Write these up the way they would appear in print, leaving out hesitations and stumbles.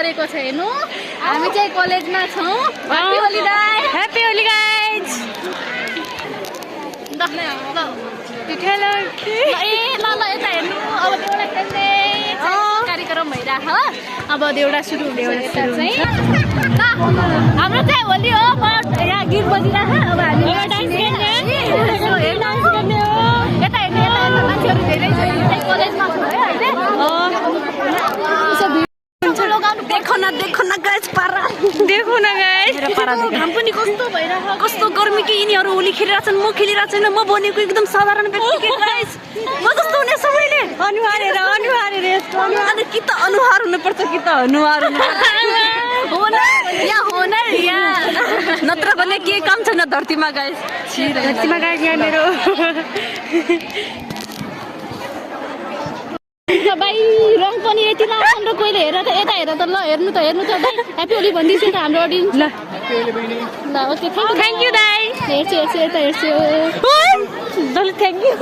गरेको छ हेर्नु हामी चाहिँ कलेजमा छौं ह्यापी होली दाइ ह्यापी होली गाइज हेलो ल यता हेर्नु अब देउडा खेल्ने कार्यक्रम भइरहेछ अब देउडा सुरु हुने चाहिँ हाम्रो चाहिँ होली हो यहाँ गीत बजिरहेछ अब हामी डान्स गर्ने यता हेर्ने मान्छेहरू धेरै छ कलेजमा छ है अहिले देखो न गाइस पारा देखो न गाइज घाम पनि कस्तो भइरहेछ कस्तो गर्मी कि यिनीहरू होली खेलिरहेछन् म खेलिरहेको छैन म बनेको एकदम साधारण व्यक्ति गाइज म जस्तो हुने सबैले अनुहार अनि कि त अनुहार हुनुपर्छ कि त अनुहार होनर यहाँ नत्र भने के काम छैन धरतीमा गाइज धरतीमा गाइस यहाँ मेरो भाइ रङ पनि यति लाग्छ र कोहीले हेर त यता हेर त ल हेर्नु त भाइ ह्यापी होली भनिदिन्छु त हाम्रो अडियन्स ल ओके थ्याङ्क यू दाइ हेर्छु यता हेर्छु थ्याङ्क यू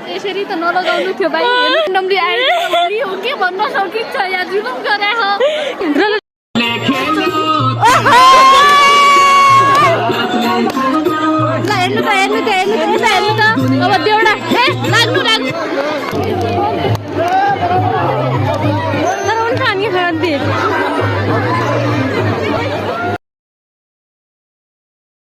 यसरी त नलगाउनु थियो भाइ ऱ्यान्डमली आएर के भन्न सकिन्छ यहाँ जुलुम गरे